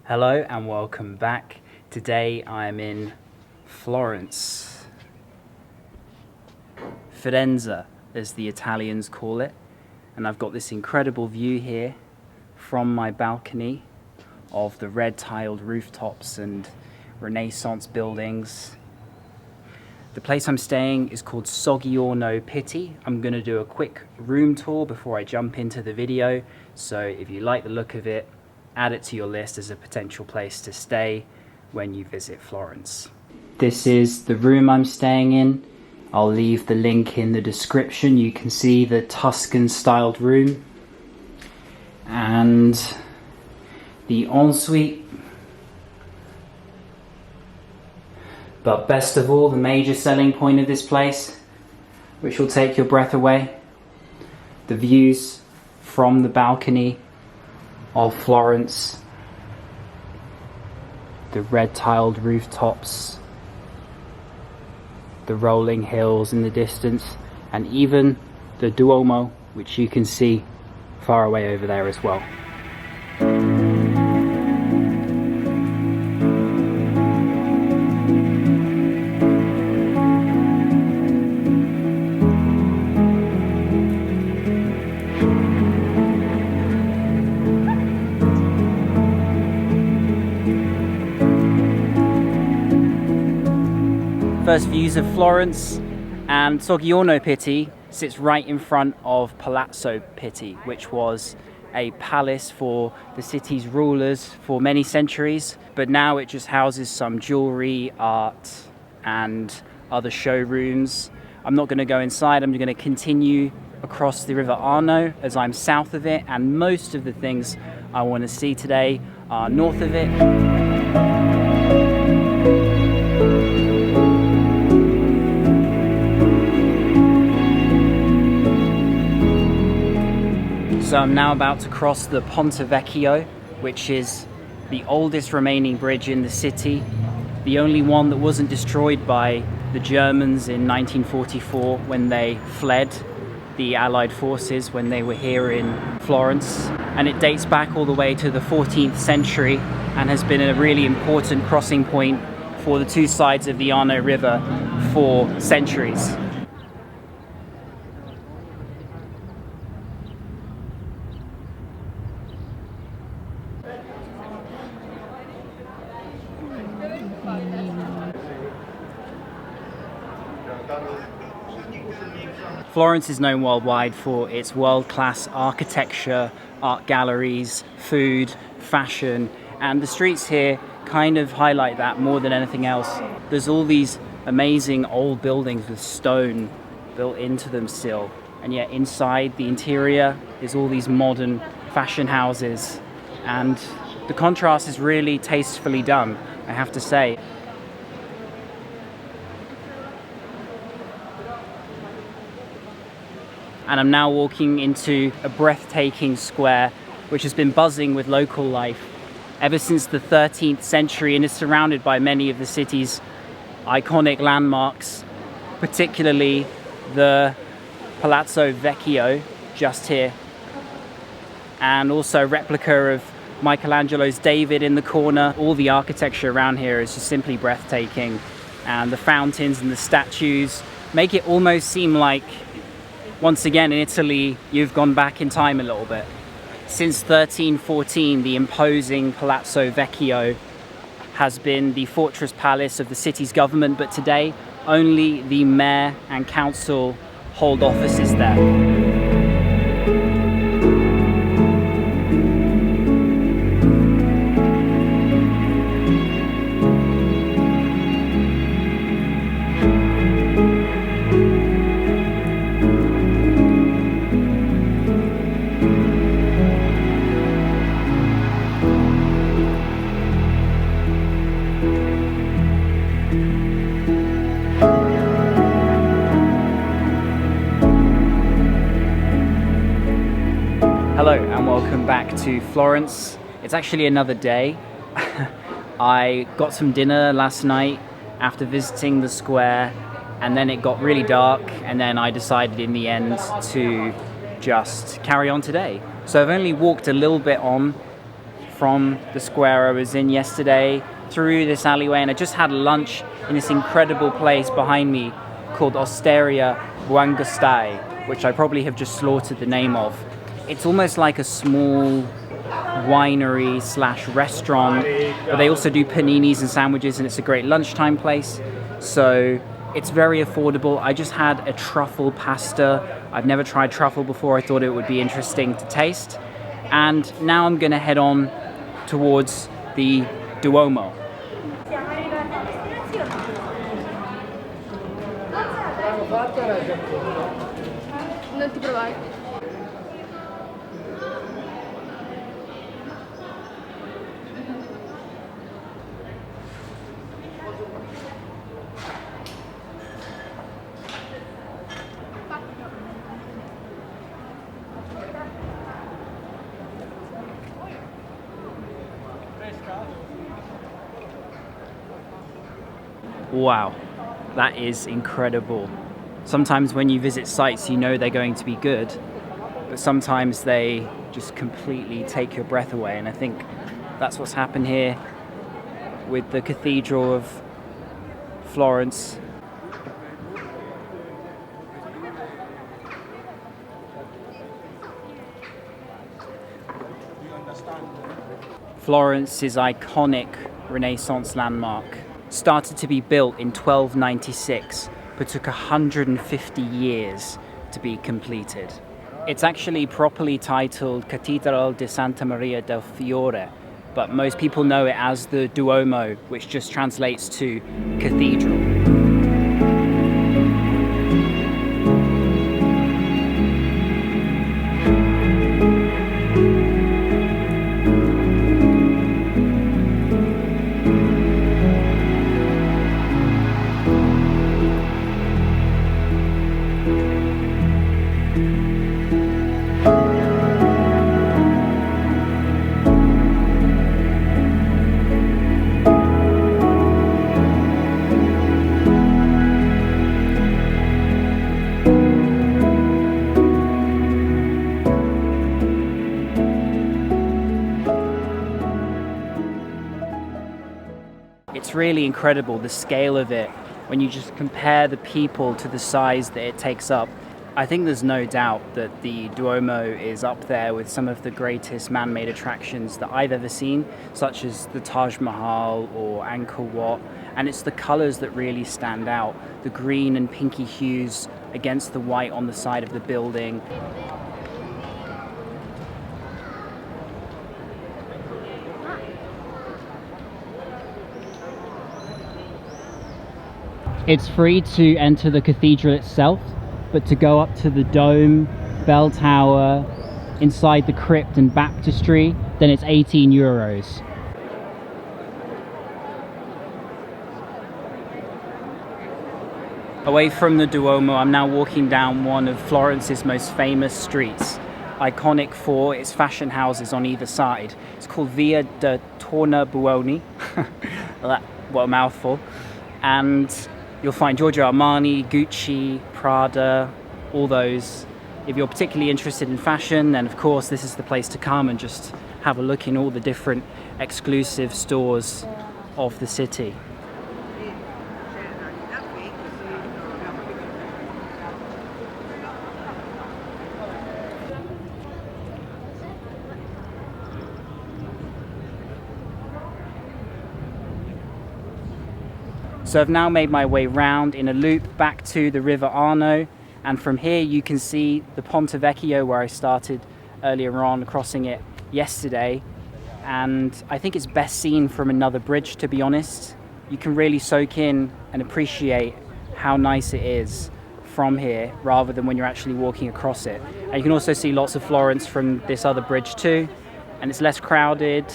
Hello and welcome back. Today I am in Florence. Firenze, as the Italians call it. And I've got this incredible view here from my balcony of the red tiled rooftops and Renaissance buildings. The place I'm staying is called SOGGIORNO PITTI. I'm going to do a quick room tour before I jump into the video. So if you like the look of it, add it to your list as a potential place to stay when you visit Florence. This is the room I'm staying in. I'll leave the link in the description. You can see the Tuscan styled room and the ensuite. But best of all, the major selling point of this place, which will take your breath away, the views from the balcony of Florence, the red tiled rooftops, the rolling hills in the distance, and even the Duomo, which you can see far away over there as well. First views of Florence, and SOGGIORNO PITTI sits right in front of Palazzo Pitti, which was a palace for the city's rulers for many centuries, but now it just houses some jewelry, art and other showrooms. I'm not going to go inside. I'm going to continue across the River Arno as I'm south of it, and most of the things I want to see today are north of it. So I'm now about to cross the Ponte Vecchio, which is the oldest remaining bridge in the city, the only one that wasn't destroyed by the Germans in 1944 when they fled the Allied forces when they were here in Florence. And it dates back all the way to the 14th century and has been a really important crossing point for the two sides of the Arno River for centuries. Florence is known worldwide for its world-class architecture, art galleries, food, fashion, and the streets here kind of highlight that more than anything else. There's all these amazing old buildings with stone built into them still, and yet inside the interior is all these modern fashion houses, and the contrast is really tastefully done, I have to say. And I'm now walking into a breathtaking square which has been buzzing with local life ever since the 13th century and is surrounded by many of the city's iconic landmarks, particularly the Palazzo Vecchio just here, and also a replica of Michelangelo's David in the corner. All the architecture around here is just simply breathtaking, and the fountains and the statues make it almost seem like, once again in Italy, you've gone back in time a little bit. Since 1314, the imposing Palazzo Vecchio has been the fortress palace of the city's government, but today only the mayor and council hold offices there. Hello and welcome back to Florence. It's actually another day. I got some dinner last night after visiting the square, and then it got really dark, and then I decided in the end to just carry on today. So I've only walked a little bit on from the square I was in yesterday through this alleyway, and I just had lunch in this incredible place behind me called Osteria Buongustai, which I probably have just slaughtered the name of. It's almost like a small winery slash restaurant, but they also do paninis and sandwiches, and it's a great lunchtime place. So it's very affordable. I just had a truffle pasta. I've never tried truffle before. I thought it would be interesting to taste. And now I'm going to head on towards the Duomo. Non ti provare. Wow, that is incredible. Sometimes when you visit sites, you know they're going to be good, but sometimes they just completely take your breath away, and I think that's what's happened here with the Cathedral of Florence. Florence's iconic Renaissance landmark started to be built in 1296, but took 150 years to be completed. It's actually properly titled Cathedral di Santa Maria del Fiore, but most people know it as the Duomo, which just translates to cathedral. It's really incredible, the scale of it, when you just compare the people to the size that it takes up. I think there's no doubt that the Duomo is up there with some of the greatest man-made attractions that I've ever seen, such as the Taj Mahal or Angkor Wat, and it's the colours that really stand out, the green and pinky hues against the white on the side of the building. It's free to enter the cathedral itself, but to go up to the dome, bell tower, inside the crypt and baptistry, then it's 18 euros. Away from the Duomo, I'm now walking down one of Florence's most famous streets, iconic for its fashion houses on either side. It's called Via de Tornabuoni. What a mouthful. And you'll find Giorgio Armani, Gucci, Prada, all those. If you're particularly interested in fashion, then of course this is the place to come and just have a look in all the different exclusive stores of the city. So I've now made my way round in a loop back to the River Arno, and from here you can see the Ponte Vecchio where I started earlier on, crossing it yesterday, and I think it's best seen from another bridge, to be honest. You can really soak in and appreciate how nice it is from here rather than when you're actually walking across it. And you can also see lots of Florence from this other bridge too, and it's less crowded.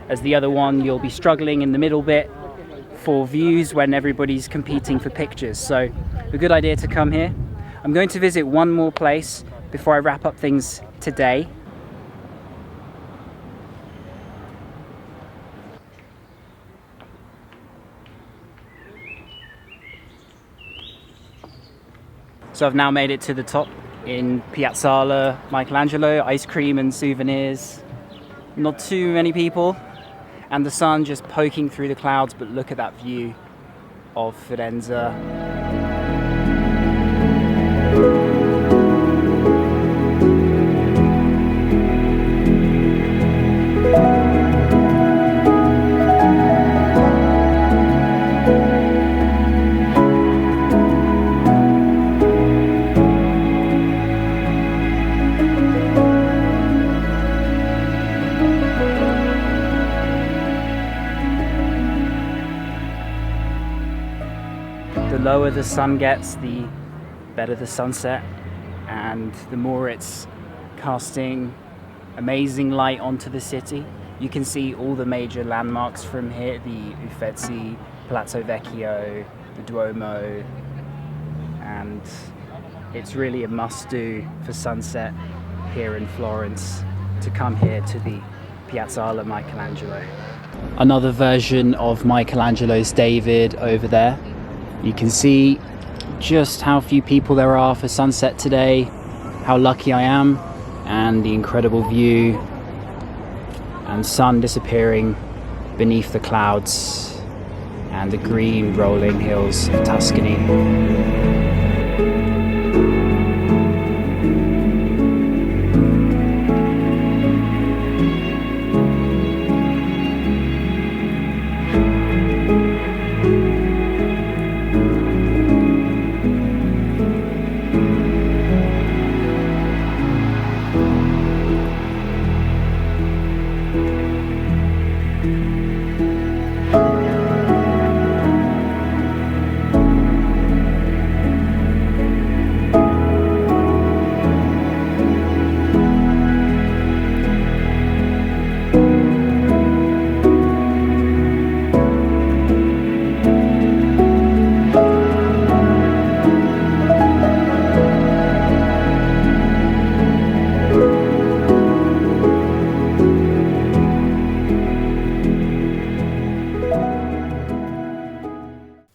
As the other one, you'll be struggling in the middle bit for views when everybody's competing for pictures. So a good idea to come here. I'm going to visit one more place before I wrap up things today. So I've now made it to the top in Piazzale, Michelangelo, ice cream and souvenirs. Not too many people, and the sun just poking through the clouds, but look at that view of Firenze. The lower the sun gets, the better the sunset, and the more it's casting amazing light onto the city. You can see all the major landmarks from here, the UFFIZI, Palazzo Vecchio, the Duomo, and it's really a must-do for sunset here in Florence to come here to the Piazzale Michelangelo. Another version of Michelangelo's David over there. You can see just how few people there are for sunset today, how lucky I am, and the incredible view and sun disappearing beneath the clouds and the green rolling hills of Tuscany.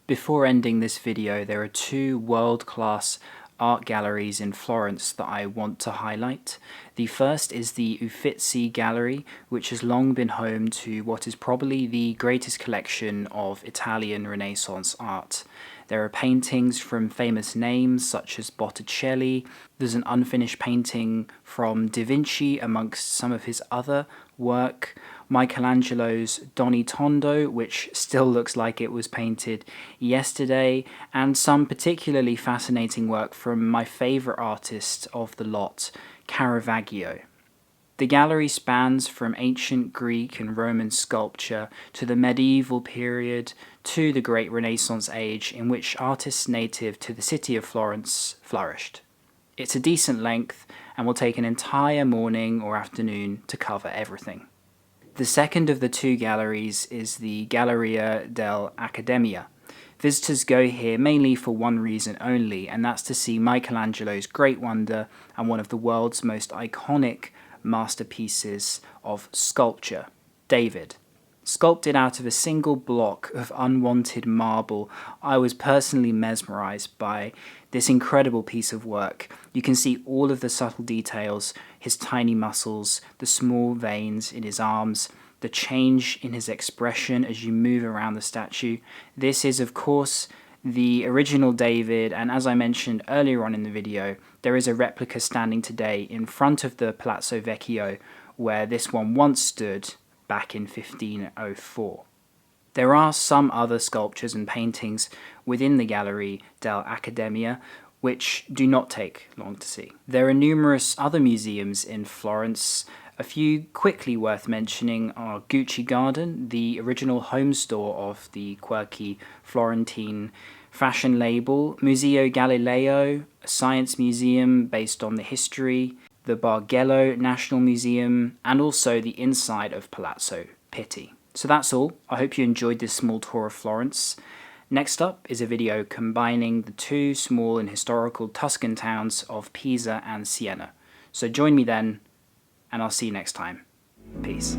Before ending this video, there are two world-class art galleries in Florence that I want to highlight. The first is the Uffizi Gallery, which has long been home to what is probably the greatest collection of Italian Renaissance art. There are paintings from famous names such as Botticelli. There's an unfinished painting from Da Vinci amongst some of his other work. Michelangelo's Doni Tondo, which still looks like it was painted yesterday, and some particularly fascinating work from my favourite artist of the lot, Caravaggio. The gallery spans from ancient Greek and Roman sculpture to the medieval period to the Great Renaissance age, in which artists native to the city of Florence flourished. It's a decent length and will take an entire morning or afternoon to cover everything. The second of the two galleries is the Galleria DELL'ACCADEMIA. Visitors go here mainly for one reason only, and that's to see Michelangelo's great wonder and one of the world's most iconic masterpieces of sculpture, David. Sculpted out of a single block of unwanted marble, I was personally mesmerized by this incredible piece of work. You can see all of the subtle details, his tiny muscles, the small veins in his arms, the change in his expression as you move around the statue. This is, of course, the original David, and as I mentioned earlier on in the video, there is a replica standing today in front of the Palazzo Vecchio, where this one once stood back in 1504. There are some other sculptures and paintings within the Gallery DELL'ACCADEMIA which do not take long to see. There are numerous other museums in Florence. A few quickly worth mentioning are Gucci Garden, the original home store of the quirky Florentine fashion label, Museo Galileo, a science museum based on the history, the Bargello National Museum, and also the inside of Palazzo Pitti. So that's all. I hope you enjoyed this small tour of Florence. Next up is a video combining the two small and historical Tuscan towns of Pisa and Siena. So join me then, and I'll see you next time. Peace.